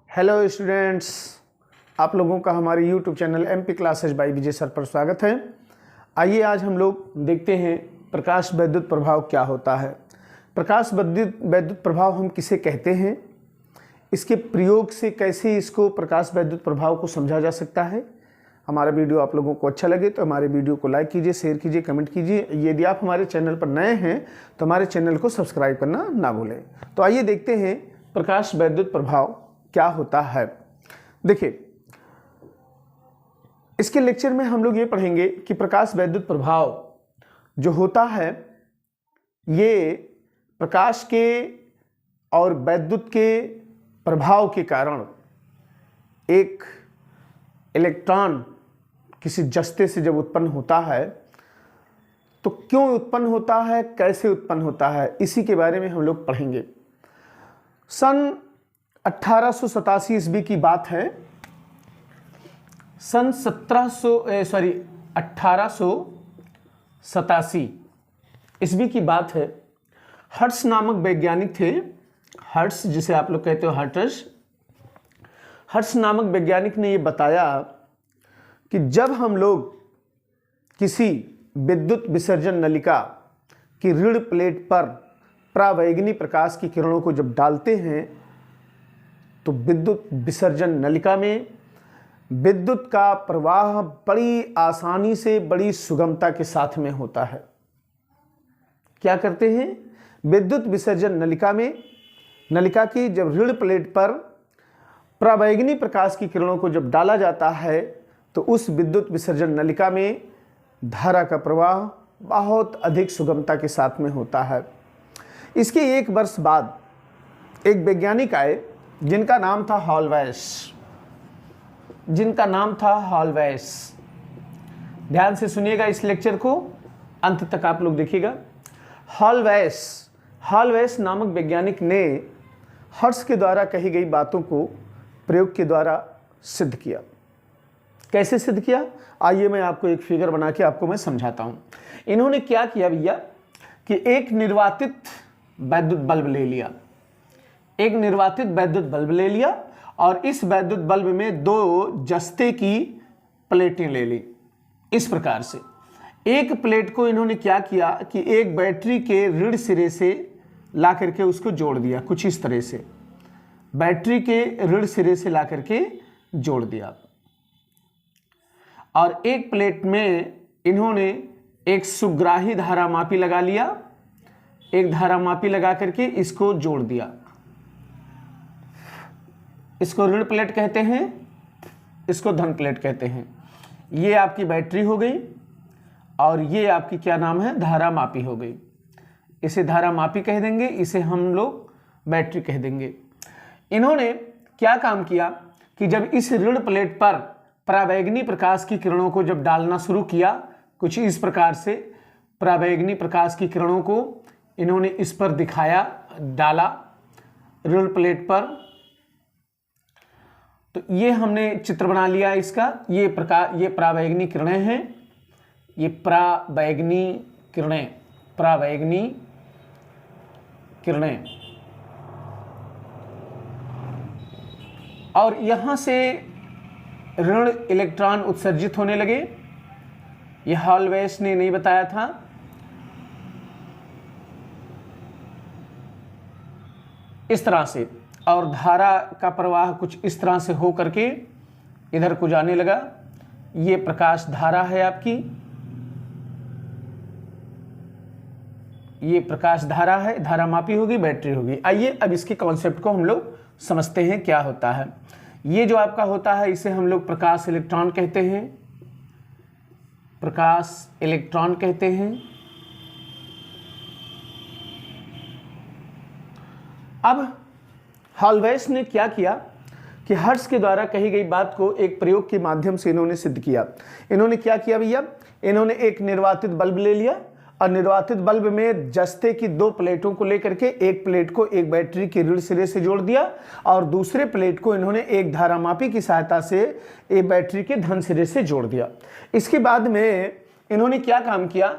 Hello students, आप लोगों का हमारे YouTube channel MP classes by Vijay sir पर स्वागत है। आइए आज हम लोग देखते हैं प्रकाश वैद्युत प्रभाव क्या होता है। प्रकाश वैद्युत प्रभाव हम किसे कहते हैं, इसके प्रयोग से कैसे इसको प्रकाश वैद्युत प्रभाव को समझा जा सकता है। हमारा वीडियो आप लोगों को अच्छा लगे तो हमारे वीडियो को लाइक कीजिए, शेयर कीजिए, कमेंट कीजिए। यदि आप हमारे चैनल पर नए हैं तो हमारे चैनल को सब्सक्राइब करना ना भूलें। तो आइए देखते हैं प्रकाश वैद्युत प्रभाव क्या होता है। देखिए, इसके लेक्चर में हम लोग ये पढ़ेंगे कि प्रकाश वैद्युत प्रभाव जो होता है ये प्रकाश के और वैद्युत के प्रभाव के कारण एक इलेक्ट्रॉन किसी जस्ते से जब उत्पन्न होता है तो क्यों उत्पन्न होता है, कैसे उत्पन्न होता है, इसी के बारे में हम लोग पढ़ेंगे। सन 1887 ईस्वी की बात है। सन 1887 ईस्वी की बात है। हर्ट्ज नामक वैज्ञानिक थे। हर्ट्ज जिसे आप लोग कहते हो हर्ट्ज नामक वैज्ञानिक ने ये बताया कि जब हम लोग किसी विद्युत विसर्जन नलिका की ऋण प्लेट पर परावैगनी प्रकाश की किरणों को जब डालते हैं तो विद्युत विसर्जन नलिका में विद्युत का प्रवाह बड़ी आसानी से, बड़ी सुगमता के साथ में होता है। क्या करते हैं, विद्युत विसर्जन नलिका में, नलिका की जब ऋण प्लेट पर परावैगनी प्रकाश की किरणों को जब डाला जाता है तो उस विद्युत विसर्जन नलिका में धारा का प्रवाह बहुत अधिक सुगमता के साथ में होता है। इसके एक वर्ष बाद एक वैज्ञानिक आए जिनका नाम था हॉलवैस। ध्यान से सुनिएगा इस लेक्चर को, अंत तक आप लोग देखिएगा। हॉलवैस नामक वैज्ञानिक ने हर्ट्ज के द्वारा कही गई बातों को प्रयोग के द्वारा सिद्ध किया। कैसे सिद्ध किया, आइए मैं आपको एक फिगर बना के आपको मैं समझाता हूं। इन्होंने क्या किया भैया कि एक निर्वातित वैद्युत बल्ब ले लिया और इस वैद्युत बल्ब में दो जस्ते की प्लेटें ले ली। इस प्रकार से एक प्लेट को इन्होंने क्या किया कि एक बैटरी के ऋण सिरे से ला करके उसको जोड़ दिया। कुछ इस तरह से बैटरी के ऋण सिरे से ला करके जोड़ दिया और एक प्लेट में इन्होंने एक सुग्राही धारामापी लगा लिया। एक धारामापी लगा करके इसको जोड़ दिया। इसको ऋण प्लेट कहते हैं, इसको धन प्लेट कहते हैं। ये आपकी बैटरी हो गई और ये आपकी क्या नाम है, धारामापी हो गई। इसे धारामापी कह देंगे, इसे हम लोग बैटरी कह देंगे। इन्होंने क्या काम किया कि जब इस ऋण प्लेट पर परावैगनी प्रकाश की किरणों को जब डालना शुरू किया, कुछ इस प्रकार से परावैगनी प्रकाश की किरणों को इन्होंने इस पर दिखाया, डाला ऋण प्लेट पर। तो ये हमने चित्र बना लिया इसका। ये परावैगनी किरणें हैं, ये परावैगनी किरणें और यहां से ऋण इलेक्ट्रॉन उत्सर्जित होने लगे। ये हॉलवैस ने नहीं बताया था। इस तरह से, और धारा का प्रवाह कुछ इस तरह से हो करके इधर को जाने लगा। ये प्रकाश धारा है आपकी, ये प्रकाश धारा है, धारामापी होगी, बैटरी होगी। आइए अब इसके कॉन्सेप्ट को हम लोग समझते हैं क्या होता है। ये जो आपका होता है इसे हम लोग प्रकाश इलेक्ट्रॉन कहते हैं, प्रकाश इलेक्ट्रॉन कहते हैं। अब हॉलवैस ने क्या किया कि हर्ट्ज के द्वारा कही गई बात को एक प्रयोग के माध्यम से इन्होंने सिद्ध किया। इन्होंने क्या किया भैया, इन्होंने एक निर्वातित बल्ब ले लिया और निर्वातित बल्ब में जस्ते की दो प्लेटों को लेकर के एक प्लेट को एक बैटरी के ऋण सिरे से जोड़ दिया और दूसरे प्लेट को इन्होंने एक धारामापी की सहायता से एक बैटरी के धन सिरे से जोड़ दिया। इसके बाद में इन्होंने क्या काम किया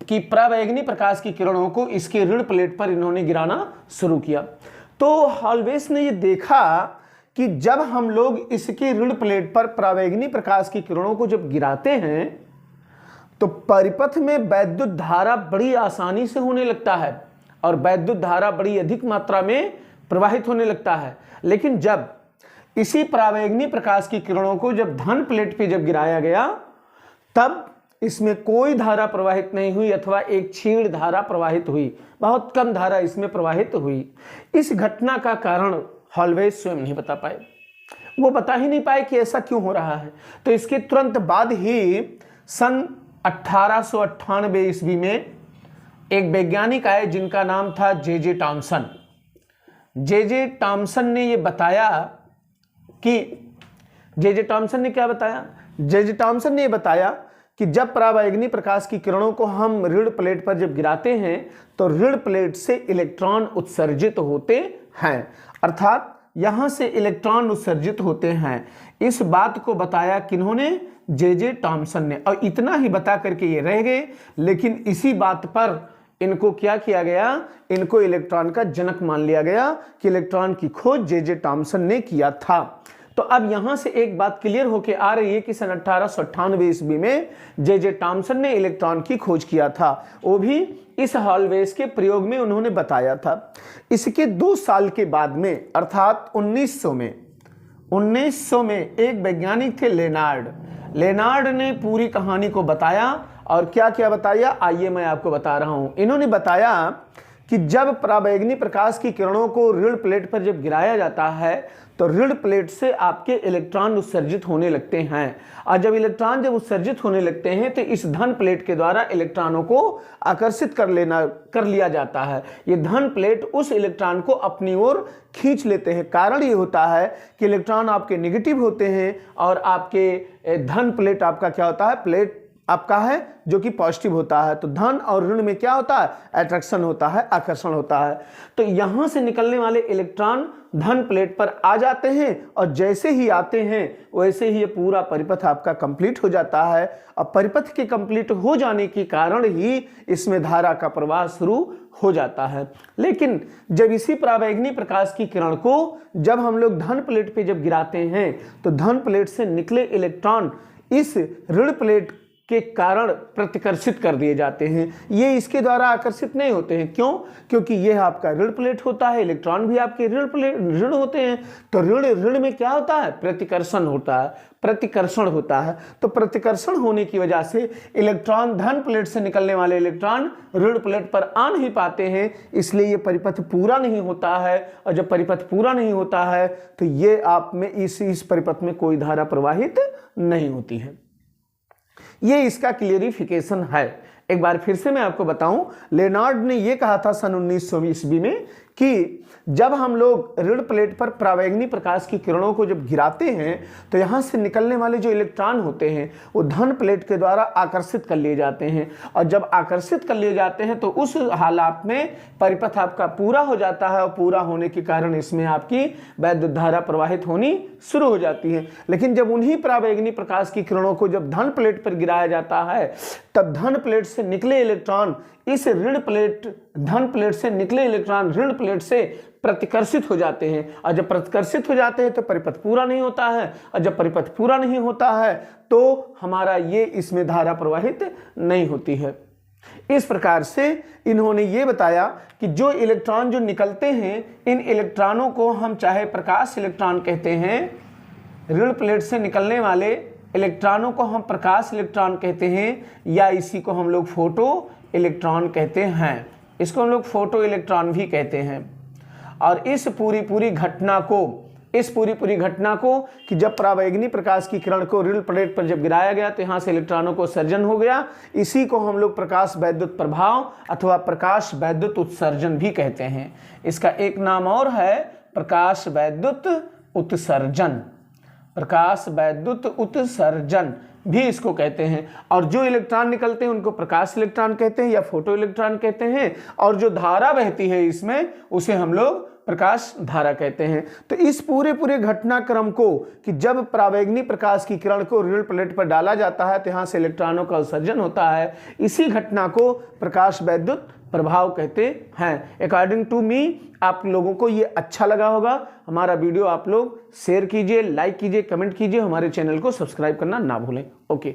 कि परावैगनी प्रकाश की किरणों को इसके ऋण प्लेट पर इन्होंने गिराना शुरू किया। तो हॉलवैस ने ये देखा कि जब हम लोग इसकी ऋण प्लेट पर परावैंगनी प्रकाश की किरणों को जब गिराते हैं तो परिपथ में वैद्युत धारा बड़ी आसानी से होने लगता है और वैद्युत धारा बड़ी अधिक मात्रा में प्रवाहित होने लगता है। लेकिन जब इसी परावैंगनी प्रकाश की किरणों को जब धन प्लेट पे जब गिराया गया तब इसमें कोई धारा प्रवाहित नहीं हुई अथवा एक क्षीण धारा प्रवाहित हुई, बहुत कम धारा इसमें प्रवाहित हुई। इस घटना का कारण हॉलवेज स्वयं नहीं बता पाए, वो बता ही नहीं पाए कि ऐसा क्यों हो रहा है। तो इसके तुरंत बाद ही सन 1898 ईस्वी में एक वैज्ञानिक आए जिनका नाम था जे टॉमसन। जे टॉमसन ने ये बताया कि जे टॉमसन ने क्या बताया? जे टॉमसन ने ये बताया कि जब परावैंगनी प्रकाश की किरणों को हम ऋण प्लेट पर जब गिराते हैं तो ऋण प्लेट से इलेक्ट्रॉन उत्सर्जित होते हैं, अर्थात यहां से इलेक्ट्रॉन उत्सर्जित होते हैं। इस बात को बताया किन्होंने? जे टॉमसन ने। और इतना ही बता करके ये रह गए, लेकिन इसी बात पर इनको क्या किया गया? इनको इलेक्ट्रॉन का जनक मान लिया गया कि इलेक्ट्रॉन की खोज जे टॉमसन ने किया था। तो अब यहां से एक बात क्लियर होके आ रही है कि सन 1898 ईस्वी में जे टॉमसन ने इलेक्ट्रॉन की खोज किया था, वो भी इस हॉलवेज के प्रयोग में उन्होंने बताया था। इसके 2 साल के बाद में अर्थात 1900 में एक वैज्ञानिक थे लेनार्ड ने पूरी कहानी को बताया। और क्या क्या बताया आइए मैं आपको बता रहा हूं। इन्होंने बताया कि जब परावैंगनी प्रकाश की किरणों को ऋण प्लेट पर जब गिराया जाता है तो ऋण प्लेट से आपके इलेक्ट्रॉन उत्सर्जित होने लगते हैं, और जब इलेक्ट्रॉन जब उत्सर्जित होने लगते हैं तो इस धन प्लेट के द्वारा इलेक्ट्रॉनों को आकर्षित कर लिया जाता है। ये धन प्लेट उस इलेक्ट्रॉन को अपनी ओर खींच लेते हैं। कारण ये होता है कि इलेक्ट्रॉन आपके नेगेटिव होते हैं और आपके धन प्लेट आपका क्या होता है? प्लेट आपका है जो कि पॉजिटिव होता है। तो धन और ऋण में क्या होता है? अट्रैक्शन होता है, आकर्षण होता है। तो यहां से निकलने वाले इलेक्ट्रॉन धन प्लेट पर आ जाते हैं और जैसे ही आते हैं वैसे ही ये पूरा परिपथ आपका कंप्लीट हो जाता है। अब परिपथ के कंप्लीट हो जाने के कारण ही इसमें धारा का प्रवाह शुरू हो जाता है। लेकिन जब इसी परावैंगनी प्रकाश की किरण को जब हम लोग धन प्लेट पे जब गिराते हैं तो धन प्लेट से निकले इलेक्ट्रॉन इस ऋण प्लेट के कारण प्रतिकर्षित कर दिए जाते हैं। ये इसके द्वारा आकर्षित नहीं होते हैं। क्यों? क्योंकि यह आपका ऋण प्लेट होता है, इलेक्ट्रॉन भी आपके ऋण होते हैं। तो ऋण में क्या होता है? प्रतिकर्षण होता है, प्रतिकर्षण होता है। तो प्रतिकर्षण होने की वजह से इलेक्ट्रॉन धन प्लेट से निकलने वाले इलेक्ट्रॉन ऋण प्लेट पर आ नहीं पाते हैं, इसलिए ये परिपथ पूरा नहीं होता है। और जब परिपथ पूरा नहीं होता है तो ये आप में इस परिपथ में कोई धारा प्रवाहित नहीं होती है। ये इसका क्लियरिफिकेशन है। एक बार फिर से मैं आपको बताऊं, लेनार्ड ने यह कहा था सन 1900 ईस्वी में कि जब हम लोग ऋण प्लेट पर परावैंगनी प्रकाश की किरणों को जब गिराते हैं तो यहां से निकलने वाले जो इलेक्ट्रॉन होते हैं वो धन प्लेट के द्वारा आकर्षित कर लिए जाते हैं। और जब आकर्षित कर लिए जाते हैं तो उस हालात में परिपथ आपका पूरा हो जाता है, और पूरा होने के कारण इसमें आपकी वैद्युत धारा प्रवाहित होनी शुरू हो जाती है। लेकिन जब उन्हीं परावैंगनी प्रकाश की किरणों को जब धन प्लेट पर गिराया जाता है तब धन प्लेट से निकले इलेक्ट्रॉन इस धन प्लेट से निकले इलेक्ट्रॉन ऋण प्लेट से प्रतिकर्षित हो जाते हैं। और जब प्रतिकर्षित हो जाते हैं तो परिपथ पूरा नहीं होता है, और जब परिपथ पूरा नहीं होता है तो हमारा ये इसमें धारा प्रवाहित नहीं होती है। इस प्रकार से इन्होंने ये बताया कि जो इलेक्ट्रॉन जो निकलते हैं, इन इलेक्ट्रॉनों को हम चाहे प्रकाश इलेक्ट्रॉन कहते हैं, ऋण प्लेट से निकलने वाले इलेक्ट्रॉनों को हम प्रकाश इलेक्ट्रॉन कहते हैं, या इसी को हम लोग फोटो इलेक्ट्रॉन कहते हैं। इसको हम लोग फोटो इलेक्ट्रॉन भी कहते हैं। और इस पूरी घटना को कि जब परावैंगनी प्रकाश की किरण को ऋण प्लेट पर जब गिराया गया तो यहाँ से इलेक्ट्रॉनों को सर्जन हो गया। इसी को हम लोग प्रकाश वैद्युत प्रभाव अथवा प्रकाश वैद्युत उत्सर्जन भी कहते हैं। इसका एक नाम और है प्रकाश वैद्युत उत्सर्जन, प्रकाश वैद्युत उत्सर्जन भी इसको कहते हैं। और जो इलेक्ट्रॉन निकलते हैं उनको प्रकाश इलेक्ट्रॉन कहते हैं या फोटो इलेक्ट्रॉन कहते हैं, और जो धारा बहती है इसमें उसे हम लोग प्रकाश धारा कहते हैं। तो इस पूरे घटनाक्रम को कि जब परावैंगनी प्रकाश की किरण को ऋण प्लेट पर डाला जाता है तो यहाँ से इलेक्ट्रॉनों का उत्सर्जन होता है, इसी घटना को प्रकाश वैद्युत प्रभाव कहते हैं। अकॉर्डिंग टू मी आप लोगों को ये अच्छा लगा होगा। हमारा वीडियो आप लोग शेयर कीजिए, लाइक कीजिए, कमेंट कीजिए, हमारे चैनल को सब्सक्राइब करना ना भूलें। ओके।